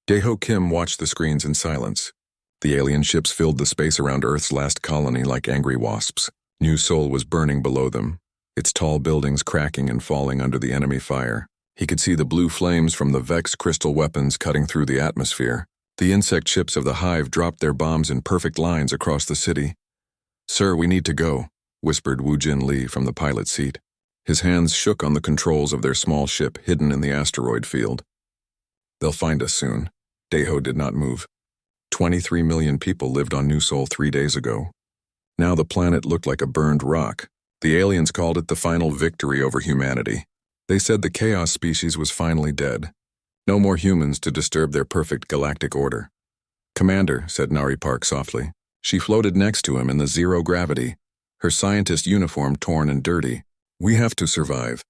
Daeho Kim watched the screens in silence. The alien ships filled the space around Earth's last colony like angry wasps. New Seoul was burning below them, its tall buildings cracking and falling under the enemy fire. He could see the blue flames from the Vex crystal weapons cutting through the atmosphere. The insect ships of the hive dropped their bombs in perfect lines across the city. "Sir, we need to go," whispered Woo Jin Lee from the pilot's seat. His hands shook on the controls of their small ship hidden in the asteroid field. "They'll find us soon." Daeho did not move. 23 million people lived on New Seoul 3 days ago. Now the planet looked like a burned rock. The aliens called it the final victory over humanity. They said the chaos species was finally dead. No more humans to disturb their perfect galactic order. "Commander," said Nari Park softly. She floated next to him in the zero gravity, her scientist uniform torn and dirty. "We have to survive.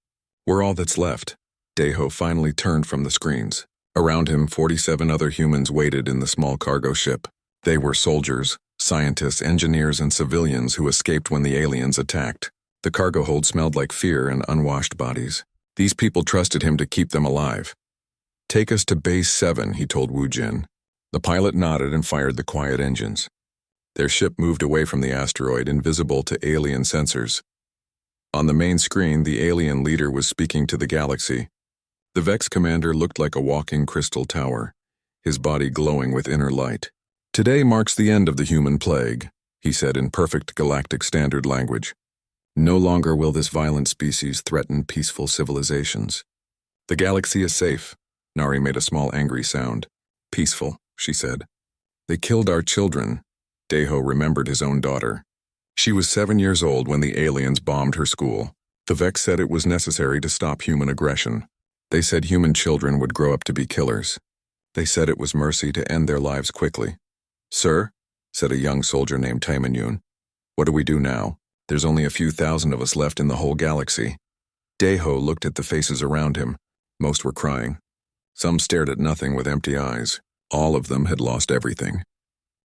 We're all that's left." Daeho finally turned from the screens. Around him, 47 other humans waited in the small cargo ship. They were soldiers, scientists, engineers, and civilians who escaped when the aliens attacked. The cargo hold smelled like fear and unwashed bodies. These people trusted him to keep them alive. "Take us to Base 7, he told Woo Jin. The pilot nodded and fired the quiet engines. Their ship moved away from the asteroid, invisible to alien sensors. On the main screen, the alien leader was speaking to the galaxy. The Vex commander looked like a walking crystal tower, his body glowing with inner light. "Today marks the end of the human plague," he said in perfect galactic standard language. "No longer will this violent species threaten peaceful civilizations. The galaxy is safe." Nari made a small angry sound. "Peaceful," she said. "They killed our children." Daeho remembered his own daughter. She was 7 years old when the aliens bombed her school. The Vex said it was necessary to stop human aggression. They said human children would grow up to be killers. They said it was mercy to end their lives quickly. "Sir," said a young soldier named Taemin-yoon, "what do we do now? There's only a few thousand of us left in the whole galaxy." Daeho looked at the faces around him. Most were crying. Some stared at nothing with empty eyes. All of them had lost everything.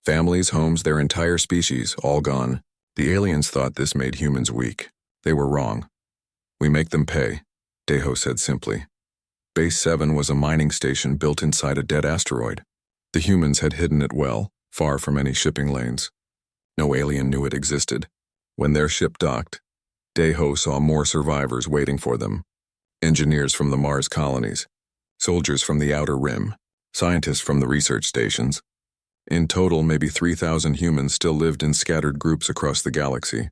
Families, homes, their entire species, all gone. The aliens thought this made humans weak. They were wrong. "We make them pay," Daeho said simply. Base 7 was a mining station built inside a dead asteroid. The humans had hidden it well, far from any shipping lanes. No alien knew it existed. When their ship docked, Daeho saw more survivors waiting for them. Engineers from the Mars colonies, soldiers from the Outer Rim, scientists from the research stations. In total, maybe 3,000 humans still lived in scattered groups across the galaxy.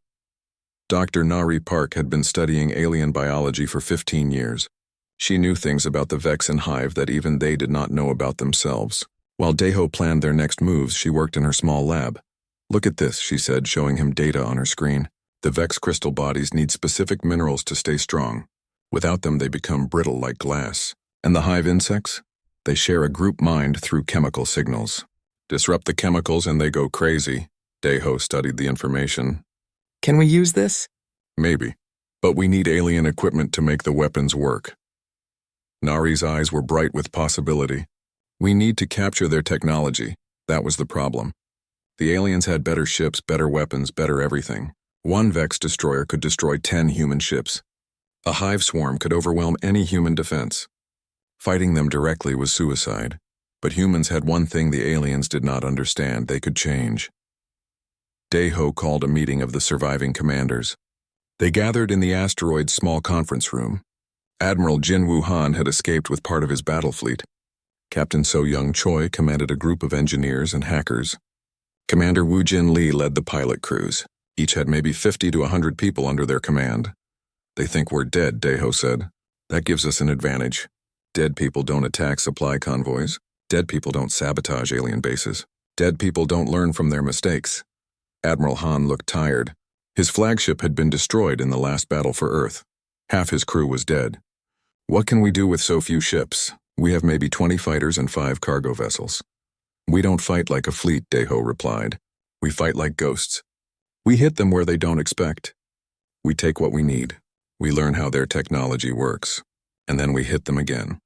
Dr. Nari Park had been studying alien biology for 15 years. She knew things about the Vex and Hive that even they did not know about themselves. While Daeho planned their next moves, she worked in her small lab. "Look at this," she said, showing him data on her screen. "The Vex crystal bodies need specific minerals to stay strong. Without them, they become brittle like glass. And the Hive insects? They share a group mind through chemical signals. Disrupt the chemicals and they go crazy." Daeho studied the information. "Can we use this?" "Maybe. But we need alien equipment to make the weapons work." Nari's eyes were bright with possibility. "We need to capture their technology. That was the problem. The aliens had better ships, better weapons, better everything. One Vex destroyer could destroy 10 human ships. A Hive swarm could overwhelm any human defense. Fighting them directly was suicide. But humans had one thing the aliens did not understand: they could change." Daeho called a meeting of the surviving commanders. They gathered in the asteroid's small conference room. Admiral Jin Woo Han had escaped with part of his battle fleet. Captain So Young Choi commanded a group of engineers and hackers. Commander Woo Jin Lee led the pilot crews. Each had maybe 50 to 100 people under their command. "They think we're dead," Daeho said. "That gives us an advantage. Dead people don't attack supply convoys. Dead people don't sabotage alien bases. Dead people don't learn from their mistakes." Admiral Han looked tired. His flagship had been destroyed in the last battle for Earth. Half his crew was dead. "What can we do with so few ships? We have maybe 20 fighters and 5 cargo vessels." "We don't fight like a fleet," Daeho replied. "We fight like ghosts. We hit them where they don't expect. We take what we need. We learn how their technology works. And then we hit them again."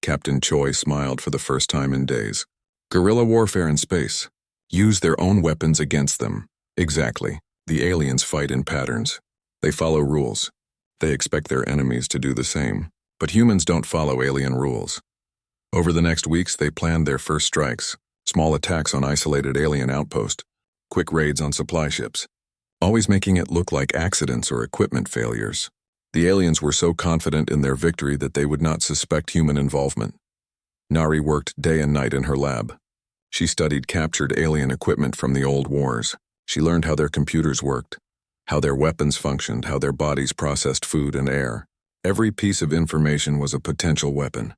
Captain Choi smiled for the first time in days. "Guerrilla warfare in space. Use their own weapons against them." "Exactly. The aliens fight in patterns. They follow rules. They expect their enemies to do the same. But humans don't follow alien rules. Over the next weeks, they planned their first strikes, small attacks on isolated alien outposts, quick raids on supply ships, always making it look like accidents or equipment failures. The aliens were so confident in their victory that they would not suspect human involvement. Nari worked day and night in her lab. She studied captured alien equipment from the old wars. She learned how their computers worked, how their weapons functioned, how their bodies processed food and air. Every piece of information was a potential weapon.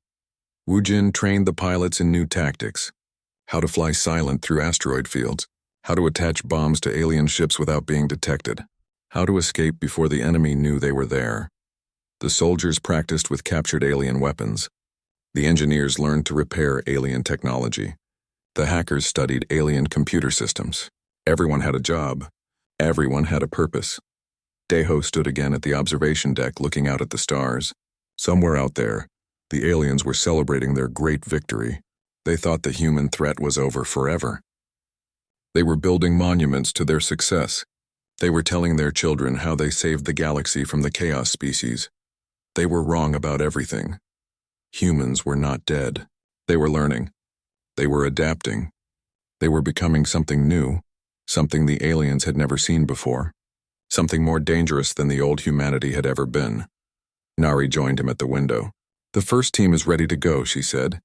Wu Jin trained the pilots in new tactics: how to fly silent through asteroid fields, how to attach bombs to alien ships without being detected, how to escape before the enemy knew they were there. The soldiers practiced with captured alien weapons. The engineers learned to repair alien technology. The hackers studied alien computer systems. Everyone had a job. Everyone had a purpose. Daeho stood again at the observation deck looking out at the stars. Somewhere out there, the aliens were celebrating their great victory. They thought the human threat was over forever. They were building monuments to their success. They were telling their children how they saved the galaxy from the chaos species. They were wrong about everything. Humans were not dead. They were learning. They were adapting. They were becoming something new, something the aliens had never seen before, something more dangerous than the old humanity had ever been. Nari joined him at the window. "The first team is ready to go," she said.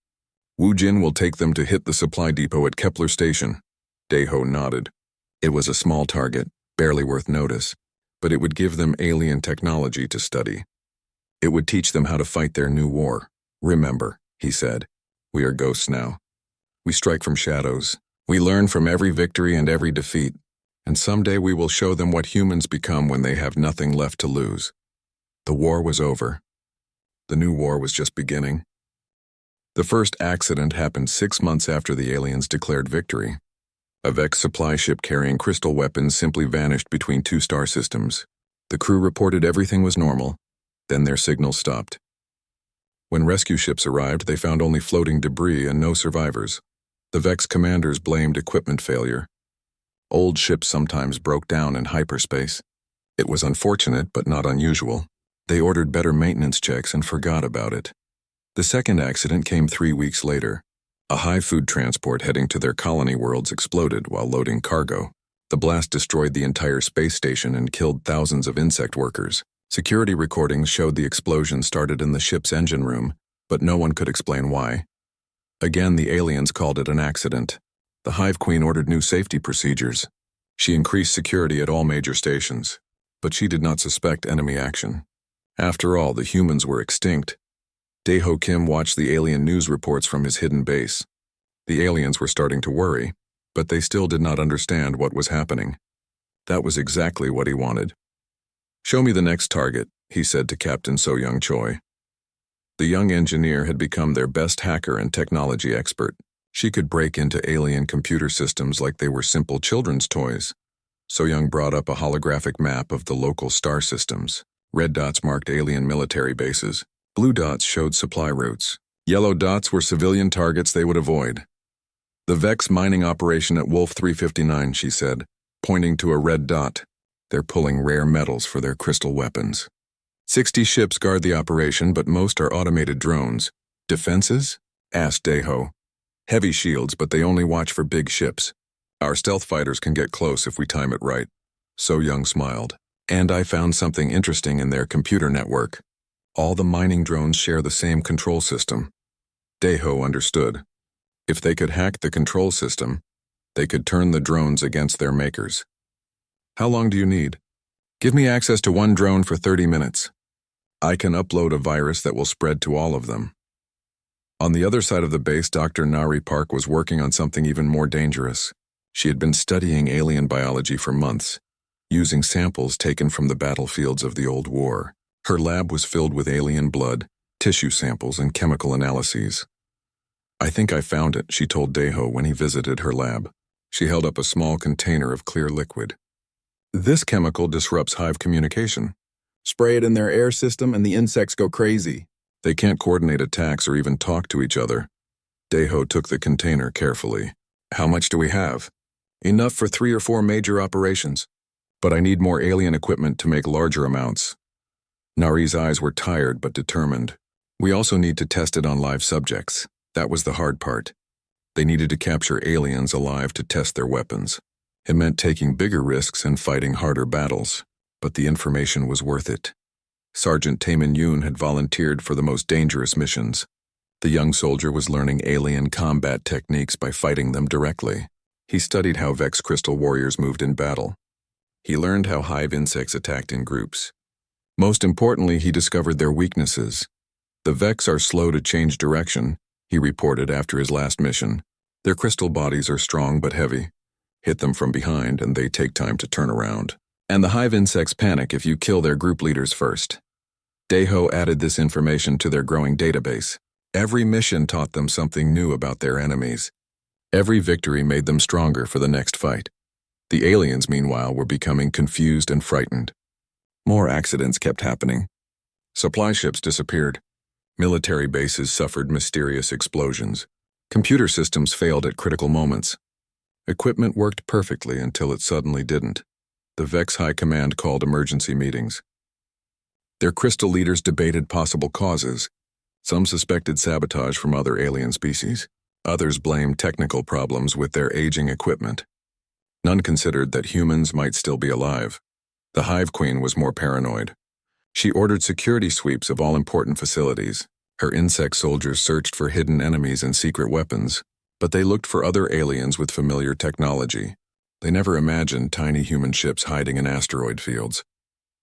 "Wu Jin will take them to hit the supply depot at Kepler Station." Daeho nodded. It was a small target, barely worth notice, but it would give them alien technology to study. It would teach them how to fight their new war. "Remember," he said, "we are ghosts now. We strike from shadows. We learn from every victory and every defeat, and someday we will show them what humans become when they have nothing left to lose." The war was over. The new war was just beginning. The first accident happened 6 months after the aliens declared victory. A Vex supply ship carrying crystal weapons simply vanished between two star systems. The crew reported everything was normal. Then their signal stopped. When rescue ships arrived, they found only floating debris and no survivors. The Vex commanders blamed equipment failure. Old ships sometimes broke down in hyperspace. It was unfortunate, but not unusual. They ordered better maintenance checks and forgot about it. The second accident came 3 weeks later. A high food transport heading to their colony worlds exploded while loading cargo. The blast destroyed the entire space station and killed thousands of insect workers. Security recordings showed the explosion started in the ship's engine room, but no one could explain why. Again, the aliens called it an accident. The Hive Queen ordered new safety procedures. She increased security at all major stations, but she did not suspect enemy action. After all, the humans were extinct. Daeho Kim watched the alien news reports from his hidden base. The aliens were starting to worry, but they still did not understand what was happening. That was exactly what he wanted. "Show me the next target," he said to Captain So-Young Choi. The young engineer had become their best hacker and technology expert. She could break into alien computer systems like they were simple children's toys. So-Young brought up a holographic map of the local star systems. Red dots marked alien military bases. Blue dots showed supply routes. Yellow dots were civilian targets they would avoid. "The Vex mining operation at Wolf 359, she said, pointing to a red dot. "They're pulling rare metals for their crystal weapons. 60 ships guard the operation, but most are automated drones." "Defenses?" asked Daeho. "Heavy shields, but they only watch for big ships. Our stealth fighters can get close if we time it right." So-Young smiled. "And I found something interesting in their computer network. All the mining drones share the same control system." Daeho understood. If they could hack the control system, they could turn the drones against their makers. "How long do you need?" "Give me access to one drone for 30 minutes. I can upload a virus that will spread to all of them." On the other side of the base, Dr. Nari Park was working on something even more dangerous. She had been studying alien biology for months, using samples taken from the battlefields of the old war. Her lab was filled with alien blood, tissue samples, and chemical analyses. "I think I found it," she told Daeho when he visited her lab. She held up a small container of clear liquid. "This chemical disrupts hive communication. Spray it in their air system and the insects go crazy. They can't coordinate attacks or even talk to each other." Daeho took the container carefully. "How much do we have?" "Enough for 3 or 4 major operations. But I need more alien equipment to make larger amounts." Nari's eyes were tired but determined. "We also need to test it on live subjects. That was the hard part. They needed to capture aliens alive to test their weapons. It meant taking bigger risks and fighting harder battles, but the information was worth it. Sergeant Taemin Yoon had volunteered for the most dangerous missions. The young soldier was learning alien combat techniques by fighting them directly. He studied how Vex crystal warriors moved in battle. He learned how hive insects attacked in groups. Most importantly, he discovered their weaknesses. The Vex are slow to change direction, he reported after his last mission. Their crystal bodies are strong but heavy. Hit them from behind and they take time to turn around. And the hive insects panic if you kill their group leaders first. Daeho added this information to their growing database. Every mission taught them something new about their enemies. Every victory made them stronger for the next fight. The aliens, meanwhile, were becoming confused and frightened. More accidents kept happening. Supply ships disappeared. Military bases suffered mysterious explosions. Computer systems failed at critical moments. Equipment worked perfectly until it suddenly didn't. The Vex High Command called emergency meetings. Their crystal leaders debated possible causes. Some suspected sabotage from other alien species. Others blamed technical problems with their aging equipment. None considered that humans might still be alive. The Hive Queen was more paranoid. She ordered security sweeps of all important facilities. Her insect soldiers searched for hidden enemies and secret weapons, but they looked for other aliens with familiar technology. They never imagined tiny human ships hiding in asteroid fields.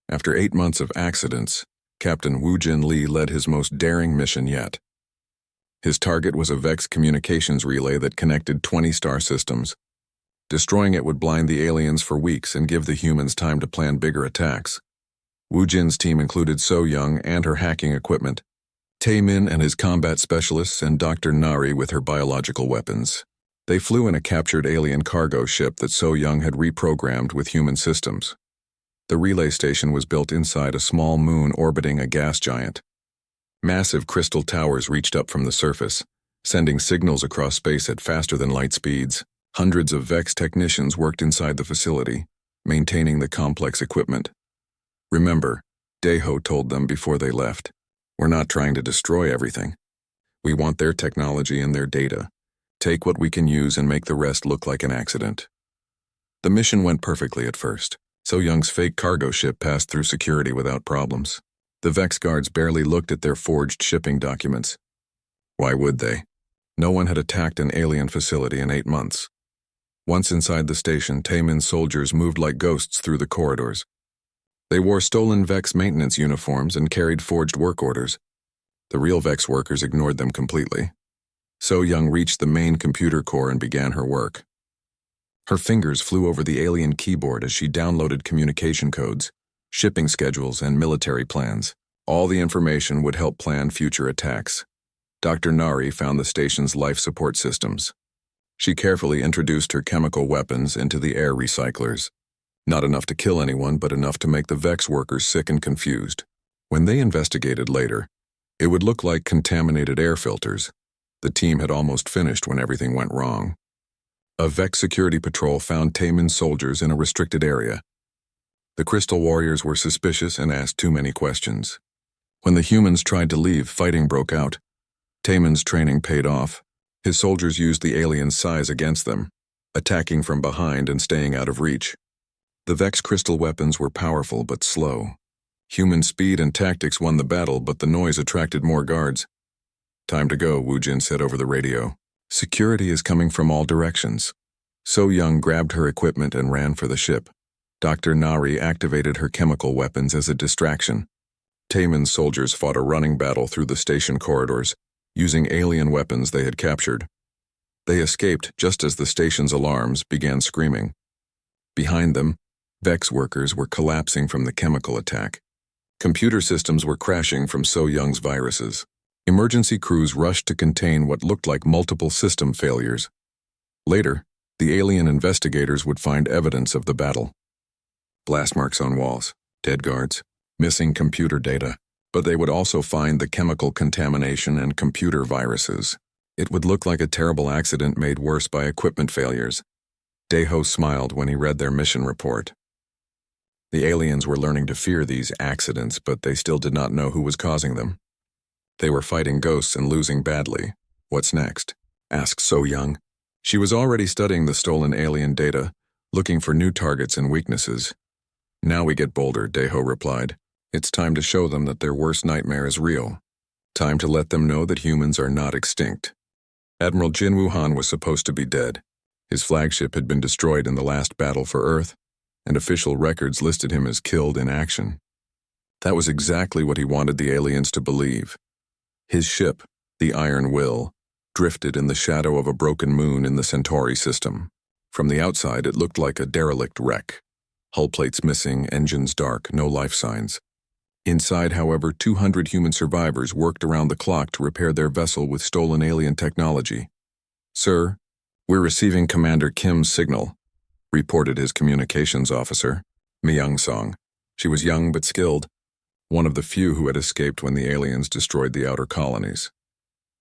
After 8 months of accidents, Captain Woo Jin Lee led his most daring mission yet. His target was a Vex communications relay that connected 20 star systems. Destroying it would blind the aliens for weeks and give the humans time to plan bigger attacks. Woo Jin's team included So Young and her hacking equipment, Taemin and his combat specialists, and Dr. Nari with her biological weapons. They flew in a captured alien cargo ship that So Young had reprogrammed with human systems. The relay station was built inside a small moon orbiting a gas giant. Massive crystal towers reached up from the surface, sending signals across space at faster than light speeds. Hundreds of Vex technicians worked inside the facility, maintaining the complex equipment. Remember, Daeho told them before they left, we're not trying to destroy everything. We want their technology and their data. Take what we can use and make the rest look like an accident. The mission went perfectly at first. So Young's fake cargo ship passed through security without problems. The Vex guards barely looked at their forged shipping documents. Why would they? No one had attacked an alien facility in 8 months. Once inside the station, Taemin's soldiers moved like ghosts through the corridors. They wore stolen Vex maintenance uniforms and carried forged work orders. The real Vex workers ignored them completely. So Young reached the main computer core and began her work. Her fingers flew over the alien keyboard as she downloaded communication codes, shipping schedules, and military plans. All the information would help plan future attacks. Dr. Nari found the station's life support systems. She carefully introduced her chemical weapons into the air recyclers. Not enough to kill anyone, but enough to make the Vex workers sick and confused. When they investigated later, it would look like contaminated air filters. The team had almost finished when everything went wrong. A Vex security patrol found Taemin's soldiers in a restricted area. The Crystal Warriors were suspicious and asked too many questions. When the humans tried to leave, fighting broke out. Taemin's training paid off. His soldiers used the aliens' size against them, attacking from behind and staying out of reach. The Vex crystal weapons were powerful but slow. Human speed and tactics won the battle, but the noise attracted more guards. Time to go, Woo Jin said over the radio. Security is coming from all directions. So Young grabbed her equipment and ran for the ship. Dr. Nari activated her chemical weapons as a distraction. Taemin's soldiers fought a running battle through the station corridors, using alien weapons they had captured. They escaped just as the station's alarms began screaming. Behind them, Vex workers were collapsing from the chemical attack. Computer systems were crashing from So Young's viruses. Emergency crews rushed to contain what looked like multiple system failures. Later, the alien investigators would find evidence of the battle. Blast marks on walls, dead guards, missing computer data, but they would also find the chemical contamination and computer viruses. It would look like a terrible accident made worse by equipment failures. Daeho smiled when he read their mission report. The aliens were learning to fear these accidents, but they still did not know who was causing them. They were fighting ghosts and losing badly. What's next? Asked So Young. She was already studying the stolen alien data, looking for new targets and weaknesses. Now we get bolder, Daeho replied. It's time to show them that their worst nightmare is real. Time to let them know that humans are not extinct. Admiral Jin Wuhan was supposed to be dead. His flagship had been destroyed in the last battle for Earth, and official records listed him as killed in action. That was exactly what he wanted the aliens to believe. His ship, the Iron Will, drifted in the shadow of a broken moon in the Centauri system. From the outside, it looked like a derelict wreck. Hull plates missing, engines dark, no life signs. Inside, however, 200 human survivors worked around the clock to repair their vessel with stolen alien technology. Sir, we're receiving Commander Kim's signal, reported his communications officer, Myung Song. She was young but skilled, one of the few who had escaped when the aliens destroyed the outer colonies.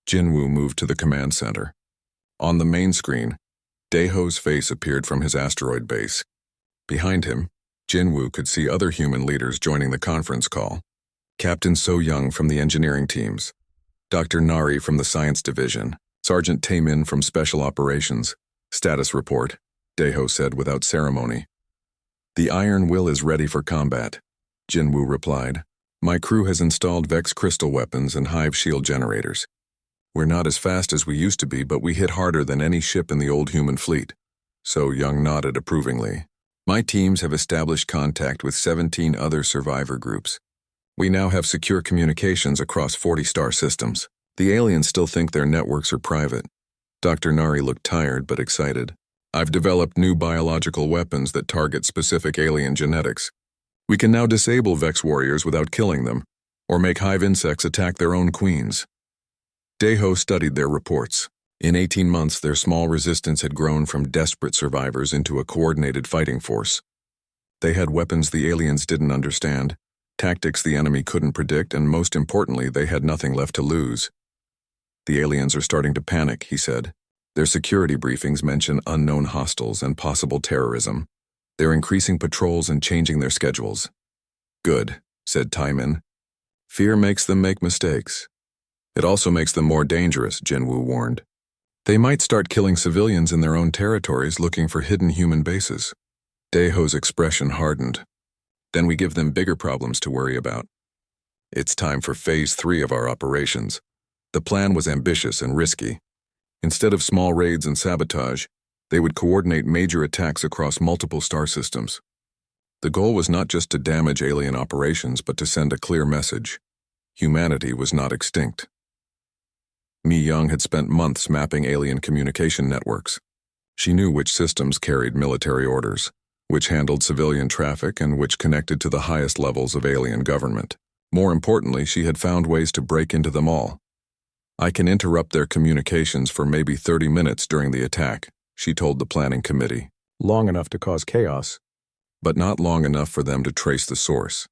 Jinwoo moved to the command center. On the main screen, Daeho's face appeared from his asteroid base. Behind him, Jinwoo could see other human leaders joining the conference call. Captain So Young from the engineering teams, Dr. Nari from the science division, Sergeant Taemin from special operations. Status report, Daeho said without ceremony. The Iron Will is ready for combat, Jinwoo replied. My crew has installed Vex crystal weapons and hive shield generators. We're not as fast as we used to be, but we hit harder than any ship in the old human fleet. So Young nodded approvingly. My teams have established contact with 17 other survivor groups. We now have secure communications across 40 star systems. The aliens still think their networks are private. Dr. Nari looked tired but excited. I've developed new biological weapons that target specific alien genetics. We can now disable Vex warriors without killing them, or make hive insects attack their own queens. Daeho studied their reports. In 18 months, their small resistance had grown from desperate survivors into a coordinated fighting force. They had weapons the aliens didn't understand, tactics the enemy couldn't predict, and most importantly, they had nothing left to lose. The aliens are starting to panic, he said. Their security briefings mention unknown hostiles and possible terrorism. They're increasing patrols and changing their schedules. Good, said Taemin. Fear makes them make mistakes. It also makes them more dangerous, Jinwoo warned. They might start killing civilians in their own territories looking for hidden human bases. Daeho's expression hardened. Then we give them bigger problems to worry about. It's time for Phase 3 of our operations. The plan was ambitious and risky. Instead of small raids and sabotage, they would coordinate major attacks across multiple star systems. The goal was not just to damage alien operations, but to send a clear message. Humanity was not extinct. Mi Young had spent months mapping alien communication networks. She knew which systems carried military orders, which handled civilian traffic, and which connected to the highest levels of alien government. More importantly, she had found ways to break into them all. I can interrupt their communications for maybe 30 minutes during the attack, she told the planning committee. Long enough to cause chaos, but not long enough for them to trace the source.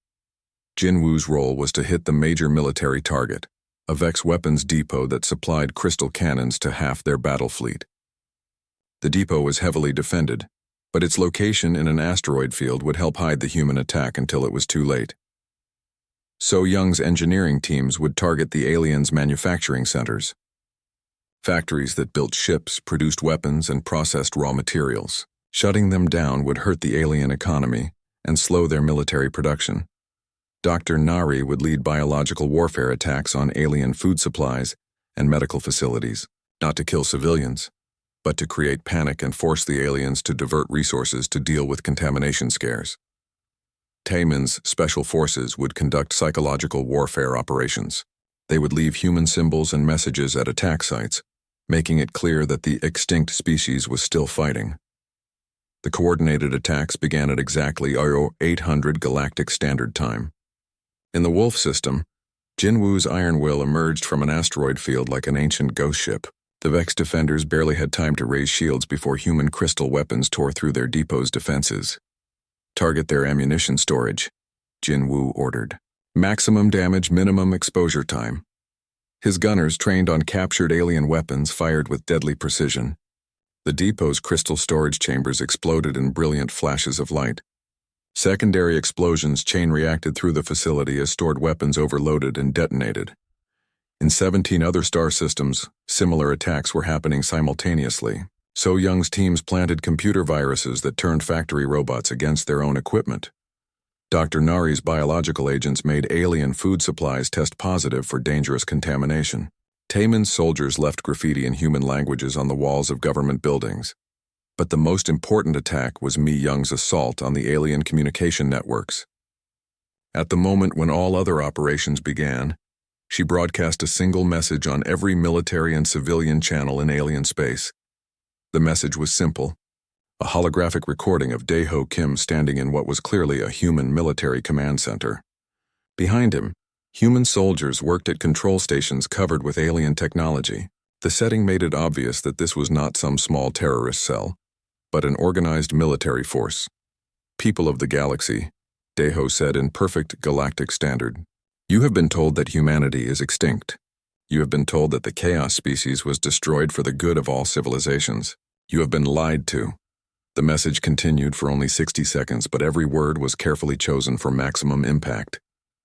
Jinwoo's role was to hit the major military target, a Vex weapons depot that supplied crystal cannons to half their battle fleet. The depot was heavily defended, but its location in an asteroid field would help hide the human attack until it was too late. So Young's engineering teams would target the aliens' manufacturing centers, factories that built ships, produced weapons, and processed raw materials. Shutting them down would hurt the alien economy and slow their military production. Dr. Nari would lead biological warfare attacks on alien food supplies and medical facilities, not to kill civilians, but to create panic and force the aliens to divert resources to deal with contamination scares. Taemin's special forces would conduct psychological warfare operations. They would leave human symbols and messages at attack sites, making it clear that the extinct species was still fighting. The coordinated attacks began at exactly 0800 Galactic Standard Time. In the Wolf system, Jinwoo's Iron Will emerged from an asteroid field like an ancient ghost ship. The Vex defenders barely had time to raise shields before human crystal weapons tore through their depot's defenses. Target their ammunition storage, Jinwoo ordered. Maximum damage, minimum exposure time. His gunners, trained on captured alien weapons, fired with deadly precision. The depot's crystal storage chambers exploded in brilliant flashes of light. Secondary explosions chain-reacted through the facility as stored weapons overloaded and detonated. In 17 other star systems, similar attacks were happening simultaneously. So Young's teams planted computer viruses that turned factory robots against their own equipment. Dr. Nari's biological agents made alien food supplies test positive for dangerous contamination. Taemin's soldiers left graffiti in human languages on the walls of government buildings. But the most important attack was Mi Young's assault on the alien communication networks. At the moment when all other operations began, she broadcast a single message on every military and civilian channel in alien space. The message was simple: a holographic recording of Dae-ho Kim standing in what was clearly a human military command center. Behind him, human soldiers worked at control stations covered with alien technology. The setting made it obvious that this was not some small terrorist cell, but an organized military force. "People of the galaxy," Dae-ho said in perfect galactic standard, "you have been told that humanity is extinct. You have been told that the chaos species was destroyed for the good of all civilizations. You have been lied to." The message continued for only 60 seconds, but every word was carefully chosen for maximum impact.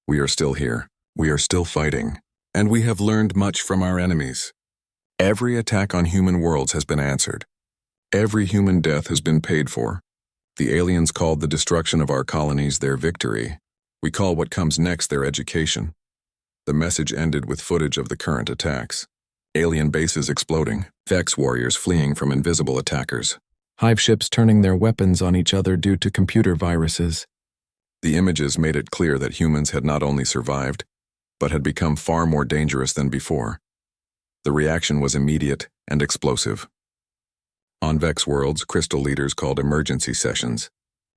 "We are still here. We are still fighting. And we have learned much from our enemies. Every attack on human worlds has been answered. Every human death has been paid for. The aliens called the destruction of our colonies their victory. We call what comes next their education." The message ended with footage of the current attacks. Alien bases exploding, Vex warriors fleeing from invisible attackers, hive ships turning their weapons on each other due to computer viruses. The images made it clear that humans had not only survived, but had become far more dangerous than before. The reaction was immediate and explosive. On Vex worlds, Crystal leaders called emergency sessions.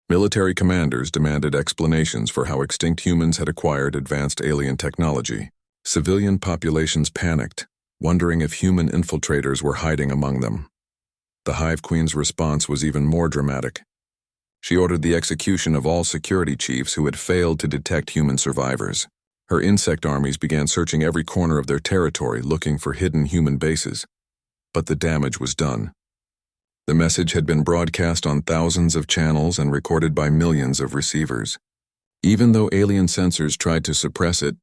Military commanders demanded explanations for how extinct humans had acquired advanced alien technology. Civilian populations panicked, wondering if human infiltrators were hiding among them. The Hive Queen's response was even more dramatic. She ordered the execution of all security chiefs who had failed to detect human survivors. Her insect armies began searching every corner of their territory looking for hidden human bases. But the damage was done. The message had been broadcast on thousands of channels and recorded by millions of receivers. Even though alien sensors tried to suppress it,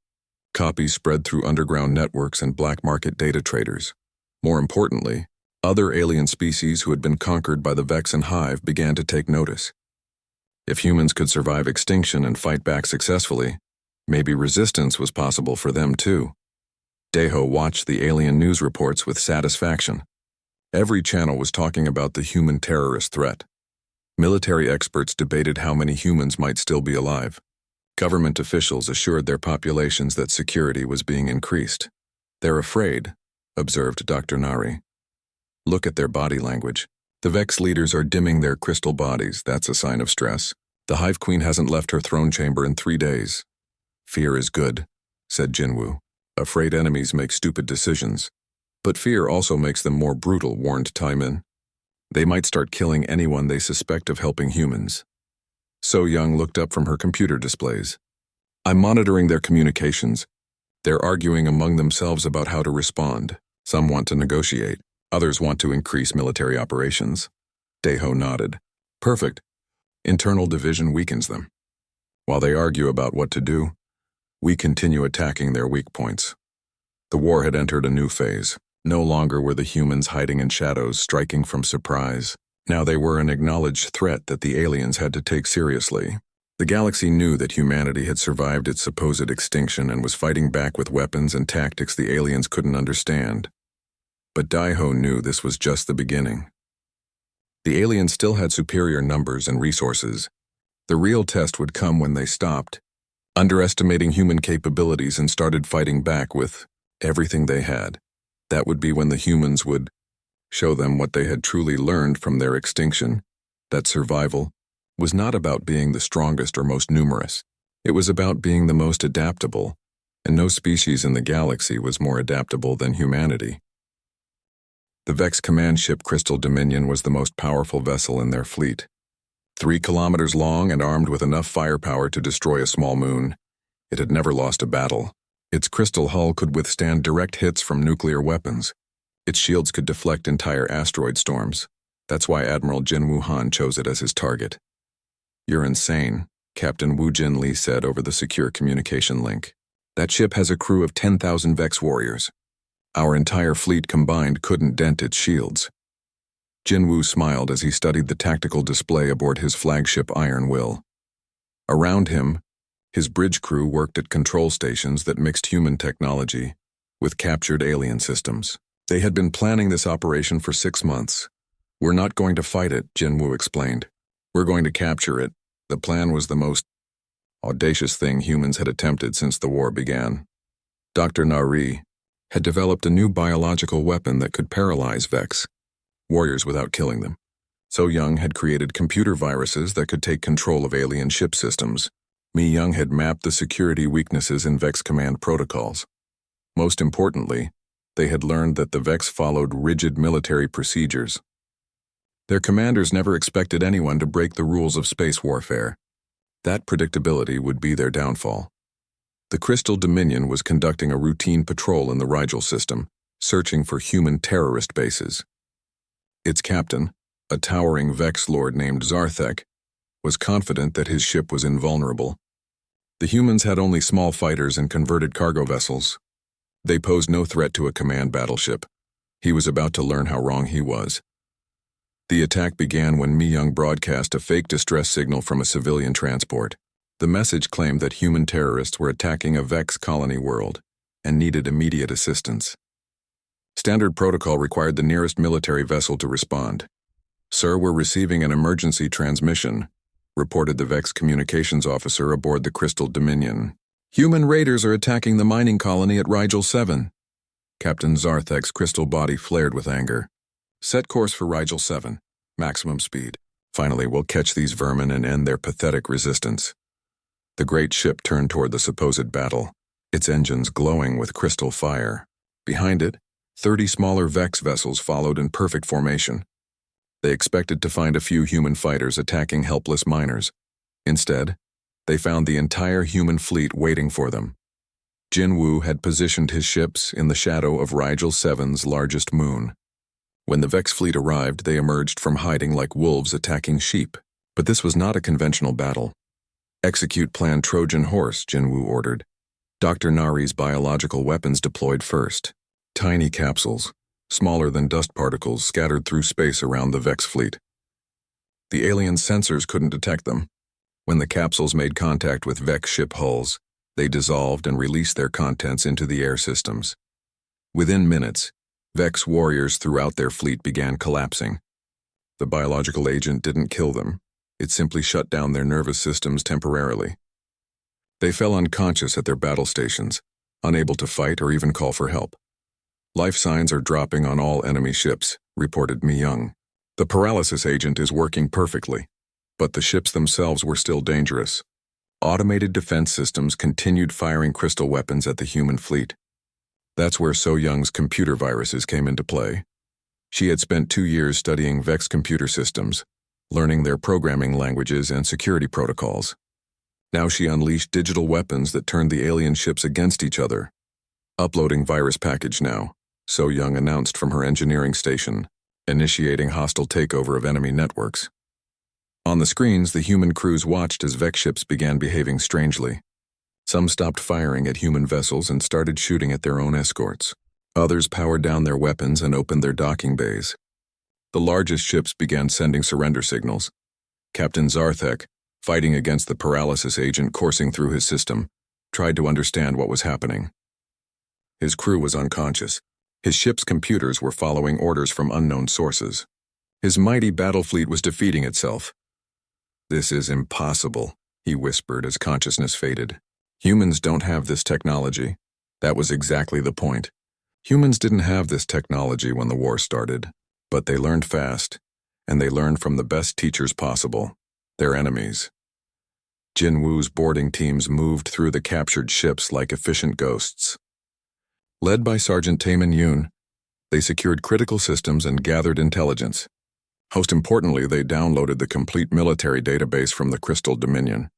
copies spread through underground networks and black market data traders. More importantly, other alien species who had been conquered by the Vex and Hive began to take notice. If humans could survive extinction and fight back successfully, maybe resistance was possible for them too. Dae-ho watched the alien news reports with satisfaction. Every channel was talking about the human terrorist threat. Military experts debated how many humans might still be alive. Government officials assured their populations that security was being increased. "They're afraid," observed Dr. Nari. "Look at their body language. The Vex leaders are dimming their crystal bodies. That's a sign of stress. The Hive Queen hasn't left her throne chamber in 3 days. "Fear is good," said Jinwoo. "Afraid enemies make stupid decisions. But fear also makes them more brutal," warned Taemin. "They might start killing anyone they suspect of helping humans." So Young looked up from her computer displays. "I'm monitoring their communications. They're arguing among themselves about how to respond. Some want to negotiate. Others want to increase military operations." Dae-ho nodded. "Perfect. Internal division weakens them. While they argue about what to do, we continue attacking their weak points." The war had entered a new phase. No longer were the humans hiding in shadows, striking from surprise. Now they were an acknowledged threat that the aliens had to take seriously. The galaxy knew that humanity had survived its supposed extinction and was fighting back with weapons and tactics the aliens couldn't understand. But Dae-ho knew this was just the beginning. The aliens still had superior numbers and resources. The real test would come when they stopped underestimating human capabilities and started fighting back with everything they had. That would be when the humans would show them what they had truly learned from their extinction, that survival was not about being the strongest or most numerous. It was about being the most adaptable, and no species in the galaxy was more adaptable than humanity. The Vex command ship Crystal Dominion was the most powerful vessel in their fleet. 3 kilometers long and armed with enough firepower to destroy a small moon, it had never lost a battle. Its crystal hull could withstand direct hits from nuclear weapons. Its shields could deflect entire asteroid storms. That's why Admiral Jinwoo Han chose it as his target. "You're insane," Captain Woo Jin Lee said over the secure communication link. That ship has a crew of 10,000 Vex warriors. Our entire fleet combined couldn't dent its shields. Jinwoo smiled as he studied the tactical display aboard his flagship Iron Will. Around him, his bridge crew worked at control stations that mixed human technology with captured alien systems. They had been planning this operation for 6 months. "We're not going to fight it," Jinwoo explained. "We're going to capture it." The plan was the most audacious thing humans had attempted since the war began. Dr. Nari had developed a new biological weapon that could paralyze Vex warriors without killing them. So Young had created computer viruses that could take control of alien ship systems. Mi Young had mapped the security weaknesses in Vex command protocols. Most importantly, they had learned that the Vex followed rigid military procedures. Their commanders never expected anyone to break the rules of space warfare. That predictability would be their downfall. The Crystal Dominion was conducting a routine patrol in the Rigel system, searching for human terrorist bases. Its captain, a towering Vex lord named Zarthek, was confident that his ship was invulnerable. The humans had only small fighters and converted cargo vessels. They posed no threat to a command battleship. He was about to learn how wrong he was. The attack began when Mi Young broadcast a fake distress signal from a civilian transport. The message claimed that human terrorists were attacking a Vex colony world and needed immediate assistance. Standard protocol required the nearest military vessel to respond. "Sir, we're receiving an emergency transmission," reported the Vex communications officer aboard the Crystal Dominion. "Human raiders are attacking the mining colony at Rigel 7. Captain Zarthek's crystal body flared with anger. "Set course for Rigel 7. Maximum speed. Finally, we'll catch these vermin and end their pathetic resistance." The great ship turned toward the supposed battle, its engines glowing with crystal fire. Behind it, 30 smaller Vex vessels followed in perfect formation. They expected to find a few human fighters attacking helpless miners. Instead, they found the entire human fleet waiting for them. Jinwoo had positioned his ships in the shadow of Rigel 7's largest moon. When the Vex fleet arrived, they emerged from hiding like wolves attacking sheep. But this was not a conventional battle. "Execute Plan Trojan Horse," Jinwoo ordered. Dr. Nari's biological weapons deployed first. Tiny capsules, smaller than dust particles, scattered through space around the Vex fleet. The alien sensors couldn't detect them. When the capsules made contact with Vex ship hulls, they dissolved and released their contents into the air systems. Within minutes, Vex warriors throughout their fleet began collapsing. The biological agent didn't kill them. It simply shut down their nervous systems temporarily. They fell unconscious at their battle stations, unable to fight or even call for help. "Life signs are dropping on all enemy ships," reported Mi Young. "The paralysis agent is working perfectly, but the ships themselves were still dangerous." Automated defense systems continued firing crystal weapons at the human fleet. That's where So Young's computer viruses came into play. She had spent 2 years studying Vex computer systems, learning their programming languages and security protocols. Now she unleashed digital weapons that turned the alien ships against each other. "Uploading virus package now," So Young announced from her engineering station, initiating hostile takeover of enemy networks. On the screens, the human crews watched as Vex ships began behaving strangely. Some stopped firing at human vessels and started shooting at their own escorts. Others powered down their weapons and opened their docking bays. The largest ships began sending surrender signals. Captain Zarthek, fighting against the paralysis agent coursing through his system, tried to understand what was happening. His crew was unconscious. His ship's computers were following orders from unknown sources. His mighty battle fleet was defeating itself. "This is impossible," he whispered as consciousness faded. "Humans don't have this technology." That was exactly the point. Humans didn't have this technology when the war started, but they learned fast, and they learned from the best teachers possible, their enemies. Jinwoo's boarding teams moved through the captured ships like efficient ghosts. Led by Sergeant Taemin Yoon, they secured critical systems and gathered intelligence. Most importantly, they downloaded the complete military database from the Crystal Dominion.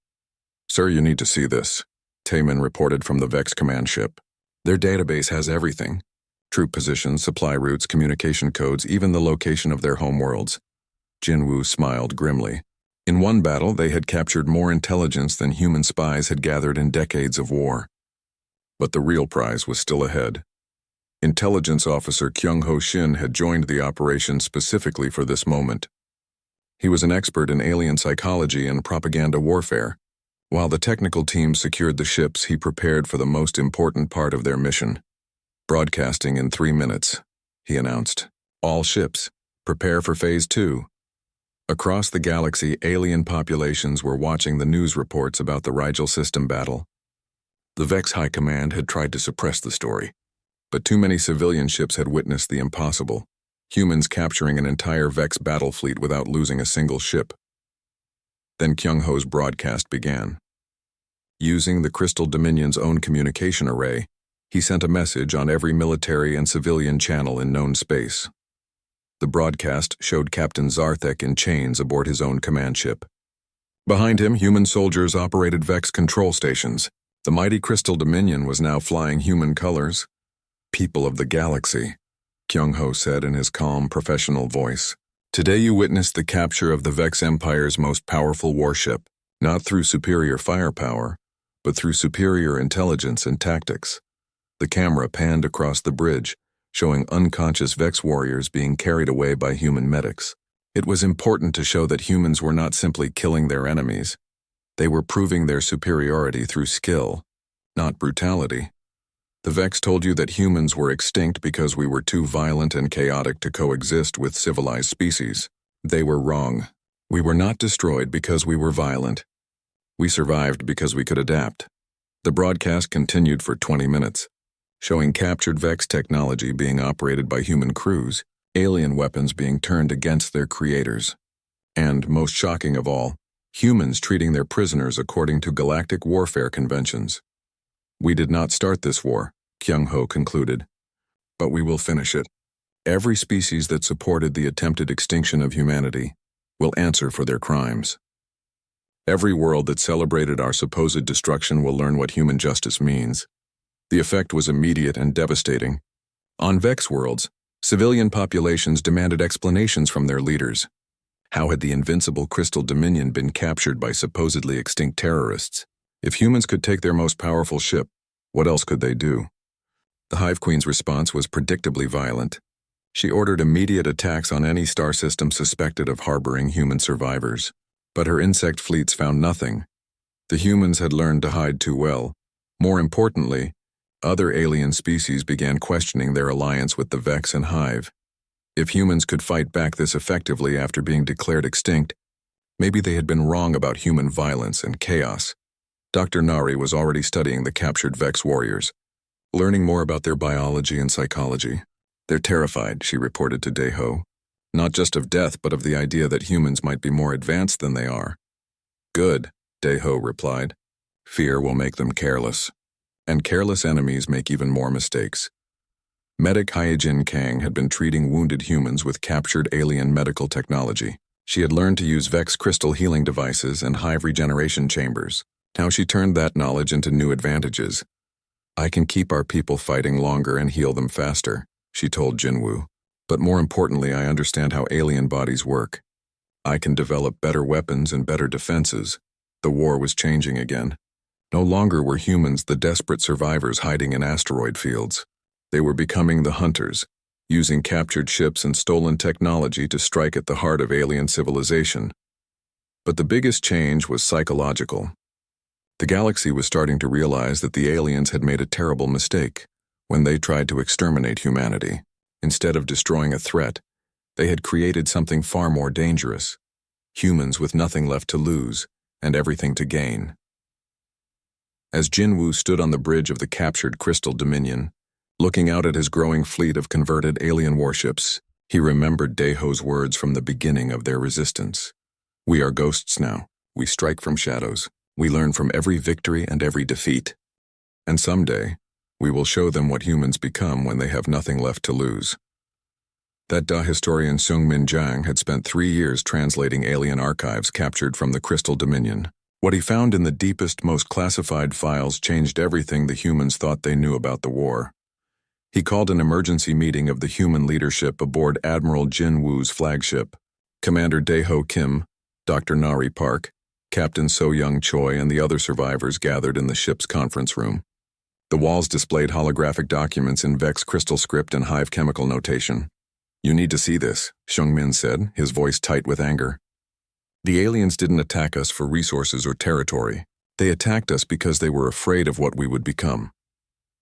"Sir, you need to see this," Taemin reported from the Vex command ship. "Their database has everything. Troop positions, supply routes, communication codes, even the location of their homeworlds." Jinwoo smiled grimly. In one battle, they had captured more intelligence than human spies had gathered in decades of war. But the real prize was still ahead. Intelligence Officer Kyung-Ho Shin had joined the operation specifically for this moment. He was an expert in alien psychology and propaganda warfare. While the technical team secured the ships, he prepared for the most important part of their mission. "Broadcasting in 3 minutes," he announced. "All ships, prepare for Phase 2. Across the galaxy, alien populations were watching the news reports about the Rigel system battle. The Vex High Command had tried to suppress the story, but too many civilian ships had witnessed the impossible, humans capturing an entire Vex battle fleet without losing a single ship. Then Kyung-Ho's broadcast began. Using the Crystal Dominion's own communication array, he sent a message on every military and civilian channel in known space. The broadcast showed Captain Zarthek in chains aboard his own command ship. Behind him, human soldiers operated Vex control stations. The mighty Crystal Dominion was now flying human colors. "People of the galaxy," Kyung-Ho said in his calm, professional voice. "Today you witnessed the capture of the Vex Empire's most powerful warship, not through superior firepower, but through superior intelligence and tactics." The camera panned across the bridge, showing unconscious Vex warriors being carried away by human medics. It was important to show that humans were not simply killing their enemies. They were proving their superiority through skill, not brutality. The Vex told you that humans were extinct because we were too violent and chaotic to coexist with civilized species. They were wrong. We were not destroyed because we were violent. We survived because we could adapt. The broadcast continued for 20 minutes, showing captured Vex technology being operated by human crews, alien weapons being turned against their creators, and, most shocking of all, humans treating their prisoners according to galactic warfare conventions. "We did not start this war," Kyung-Ho concluded, "but we will finish it. Every species that supported the attempted extinction of humanity will answer for their crimes. Every world that celebrated our supposed destruction will learn what human justice means." The effect was immediate and devastating. On Vex worlds, civilian populations demanded explanations from their leaders. How had the invincible Crystal Dominion been captured by supposedly extinct terrorists? If humans could take their most powerful ship, what else could they do? The Hive Queen's response was predictably violent. She ordered immediate attacks on any star system suspected of harboring human survivors. But her insect fleets found nothing. The humans had learned to hide too well. More importantly, other alien species began questioning their alliance with the Vex and Hive. If humans could fight back this effectively after being declared extinct, maybe they had been wrong about human violence and chaos. Dr. Nari was already studying the captured Vex warriors, learning more about their biology and psychology. "They're terrified," she reported to Daeho. "Not just of death, but of the idea that humans might be more advanced than they are." "Good," Daeho replied. "Fear will make them careless. And careless enemies make even more mistakes." Medic Hyejin Kang had been treating wounded humans with captured alien medical technology. She had learned to use Vex crystal healing devices and Hive regeneration chambers. Now she turned that knowledge into new advantages. "I can keep our people fighting longer and heal them faster," she told Jinwoo. "But more importantly, I understand how alien bodies work. I can develop better weapons and better defenses." The war was changing again. No longer were humans the desperate survivors hiding in asteroid fields. They were becoming the hunters, using captured ships and stolen technology to strike at the heart of alien civilization. But the biggest change was psychological. The galaxy was starting to realize that the aliens had made a terrible mistake when they tried to exterminate humanity. Instead of destroying a threat, they had created something far more dangerous. Humans with nothing left to lose and everything to gain. As Jinwoo stood on the bridge of the captured Crystal Dominion, looking out at his growing fleet of converted alien warships, he remembered Daeho's words from the beginning of their resistance. "We are ghosts now. We strike from shadows. We learn from every victory and every defeat. And someday, we will show them what humans become when they have nothing left to lose." That Da historian Seung-Min Jang had spent 3 years translating alien archives captured from the Crystal Dominion. What he found in the deepest, most classified files changed everything the humans thought they knew about the war. He called an emergency meeting of the human leadership aboard Admiral Jinwoo's flagship. Commander Daeho Kim, Dr. Nari Park, Captain So-Young Choi, and the other survivors gathered in the ship's conference room. The walls displayed holographic documents in Vex crystal script and Hive chemical notation. "You need to see this," Xiongmin said, his voice tight with anger. "The aliens didn't attack us for resources or territory. They attacked us because they were afraid of what we would become."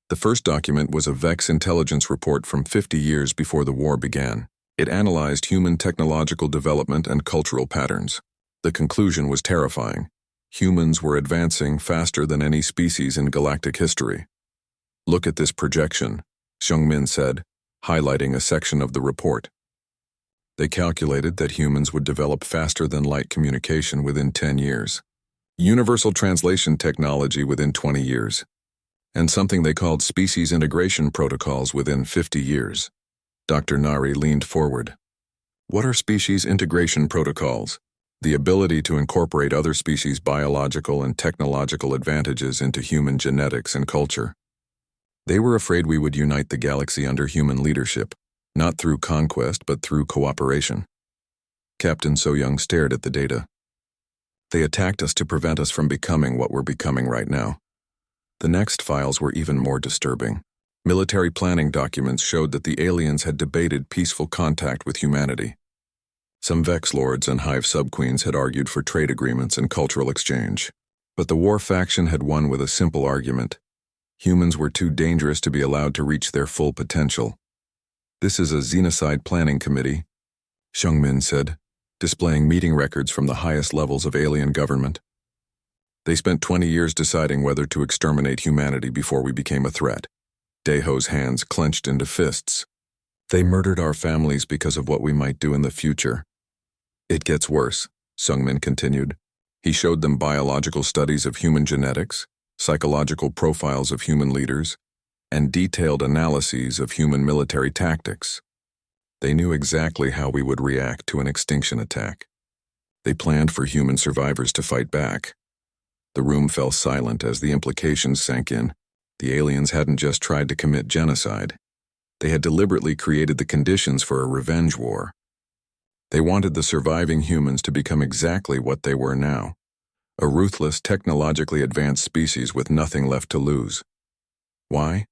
The first document was a Vex intelligence report from 50 years before the war began. It analyzed human technological development and cultural patterns. The conclusion was terrifying. Humans were advancing faster than any species in galactic history. "Look at this projection," Xiongmin said, highlighting a section of the report. They calculated that humans would develop faster than light communication within 10 years, universal translation technology within 20 years, and something they called species integration protocols within 50 years. Dr. Nari leaned forward. "What are species integration protocols?" "The ability to incorporate other species' biological and technological advantages into human genetics and culture." They were afraid we would unite the galaxy under human leadership, not through conquest but through cooperation. Captain So-Young stared at the data. "They attacked us to prevent us from becoming what we're becoming right now." The next files were even more disturbing. Military planning documents showed that the aliens had debated peaceful contact with humanity. Some Vex lords and Hive subqueens had argued for trade agreements and cultural exchange. But the war faction had won with a simple argument. Humans were too dangerous to be allowed to reach their full potential. "This is a xenocide planning committee," Xiongmin said, displaying meeting records from the highest levels of alien government. "They spent 20 years deciding whether to exterminate humanity before we became a threat." Daeho's hands clenched into fists. "They murdered our families because of what we might do in the future." "It gets worse," Sungmin continued. He showed them biological studies of human genetics, psychological profiles of human leaders, and detailed analyses of human military tactics. They knew exactly how we would react to an extinction attack. They planned for human survivors to fight back. The room fell silent as the implications sank in. The aliens hadn't just tried to commit genocide. They had deliberately created the conditions for a revenge war. They wanted the surviving humans to become exactly what they were now, a ruthless, technologically advanced species with nothing left to lose. "Why?"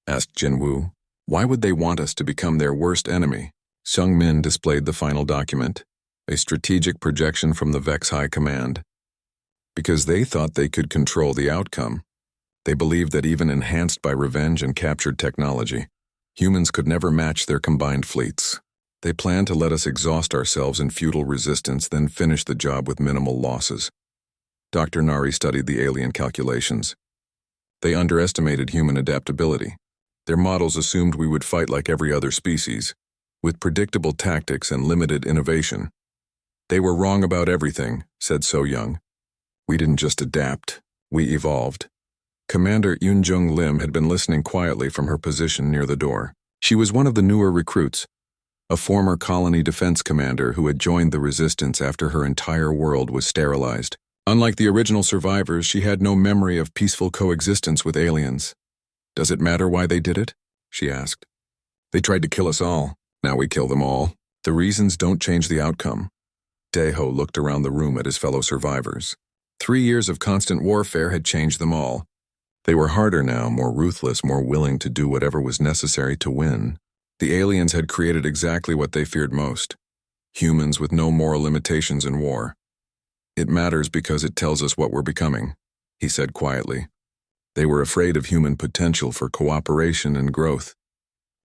asked Jinwoo. "Why would they want us to become their worst enemy?" Sungmin displayed the final document, a strategic projection from the Vex High Command. "Because they thought they could control the outcome. They believed that even enhanced by revenge and captured technology, humans could never match their combined fleets. They planned to let us exhaust ourselves in futile resistance, then finish the job with minimal losses." Dr. Nari studied the alien calculations. "They underestimated human adaptability. Their models assumed we would fight like every other species, with predictable tactics and limited innovation. They were wrong about everything," said So-Young. "We didn't just adapt, we evolved." Commander Yoon-Jung Lim had been listening quietly from her position near the door. She was one of the newer recruits, a former colony defense commander who had joined the resistance after her entire world was sterilized. Unlike the original survivors, she had no memory of peaceful coexistence with aliens. "Does it matter why they did it?" she asked. "They tried to kill us all. Now we kill them all. The reasons don't change the outcome." Daeho looked around the room at his fellow survivors. 3 years of constant warfare had changed them all. They were harder now, more ruthless, more willing to do whatever was necessary to win. The aliens had created exactly what they feared most: humans with no moral limitations in war. "It matters because it tells us what we're becoming," he said quietly. They were afraid of human potential for cooperation and growth.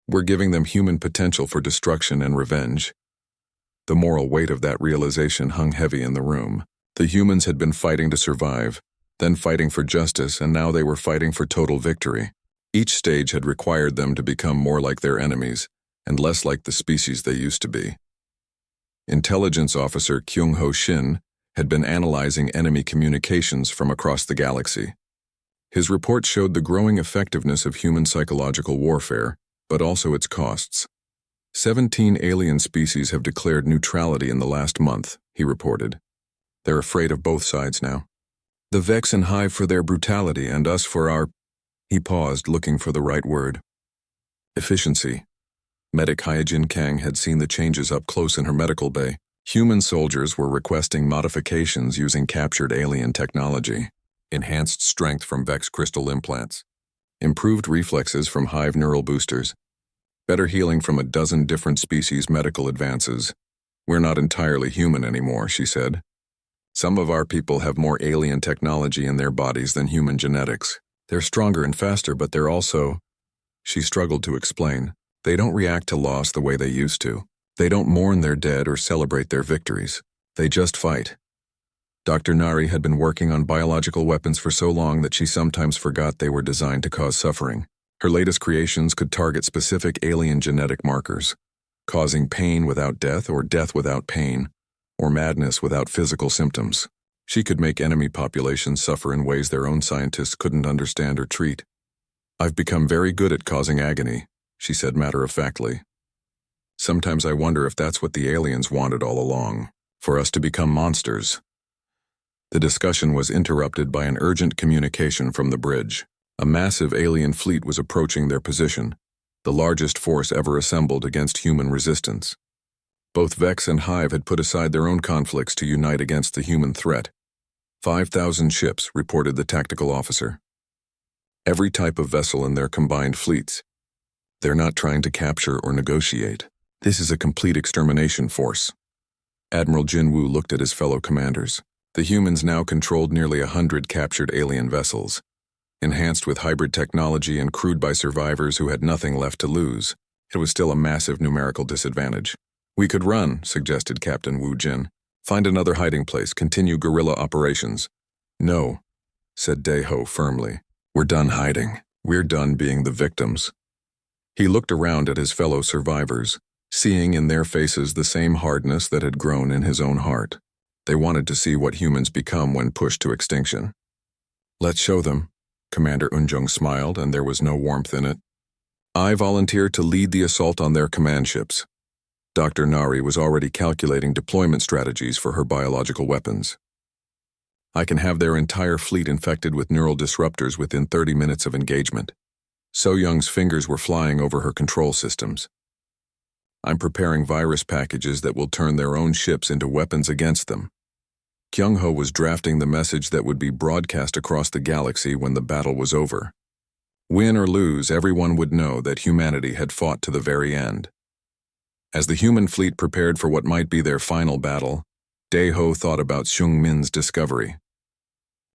We're giving them human potential for destruction and revenge. The moral weight of that realization hung heavy in the room. The humans had been fighting to survive, then fighting for justice, and now they were fighting for total victory. Each stage had required them to become more like their enemies, and less like the species they used to be. Intelligence Officer Kyung-Ho Shin had been analyzing enemy communications from across the galaxy. His report showed the growing effectiveness of human psychological warfare, but also its costs. 17 alien species have declared neutrality in the last month, he reported. They're afraid of both sides now. The Vex and Hive for their brutality, and us for our... He paused, looking for the right word. Efficiency. Medic Hyojin Kang had seen the changes up close in her medical bay. Human soldiers were requesting modifications using captured alien technology, enhanced strength from Vex crystal implants, improved reflexes from hive neural boosters, better healing from a dozen different species' medical advances. We're not entirely human anymore, she said. Some of our people have more alien technology in their bodies than human genetics. They're stronger and faster, but they're also, she struggled to explain, they don't react to loss the way they used to. They don't mourn their dead or celebrate their victories. They just fight. Dr. Nari had been working on biological weapons for so long that she sometimes forgot they were designed to cause suffering. Her latest creations could target specific alien genetic markers, causing pain without death or death without pain, or madness without physical symptoms. She could make enemy populations suffer in ways their own scientists couldn't understand or treat. I've become very good at causing agony, she said matter-of-factly. Sometimes I wonder if that's what the aliens wanted all along, for us to become monsters. The discussion was interrupted by an urgent communication from the bridge. A massive alien fleet was approaching their position, the largest force ever assembled against human resistance. Both Vex and Hive had put aside their own conflicts to unite against the human threat. 5,000 ships, reported the tactical officer. Every type of vessel in their combined fleets. They're not trying to capture or negotiate. This is a complete extermination force. Admiral Jinwoo looked at his fellow commanders. The humans now controlled nearly 100 captured alien vessels, enhanced with hybrid technology and crewed by survivors who had nothing left to lose. It was still a massive numerical disadvantage. We could run, suggested Captain Wu Jin. Find another hiding place, continue guerrilla operations. No, said Dae-ho firmly. We're done hiding. We're done being the victims. He looked around at his fellow survivors, seeing in their faces the same hardness that had grown in his own heart. They wanted to see what humans become when pushed to extinction. Let's show them. Commander Eunjung smiled, and there was no warmth in it. I volunteer to lead the assault on their command ships. Dr. Nari was already calculating deployment strategies for her biological weapons. I can have their entire fleet infected with neural disruptors within 30 minutes of engagement. So Young's fingers were flying over her control systems. I'm preparing virus packages that will turn their own ships into weapons against them. Kyung-ho was drafting the message that would be broadcast across the galaxy when the battle was over. Win or lose, everyone would know that humanity had fought to the very end. As the human fleet prepared for what might be their final battle, Dae-ho thought about Seung-min's discovery.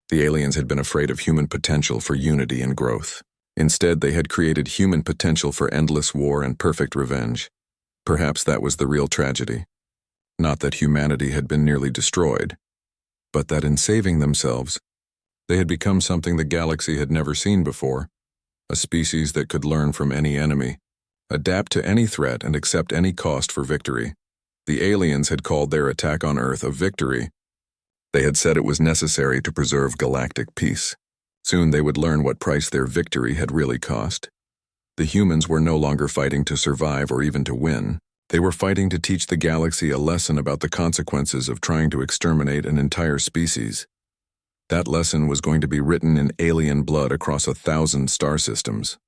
The aliens had been afraid of human potential for unity and growth. Instead, they had created human potential for endless war and perfect revenge. Perhaps that was the real tragedy. Not that humanity had been nearly destroyed, but that in saving themselves, they had become something the galaxy had never seen before, a species that could learn from any enemy, adapt to any threat and accept any cost for victory. The aliens had called their attack on Earth a victory. They had said it was necessary to preserve galactic peace. Soon they would learn what price their victory had really cost. The humans were no longer fighting to survive or even to win. They were fighting to teach the galaxy a lesson about the consequences of trying to exterminate an entire species. That lesson was going to be written in alien blood across 1,000 star systems.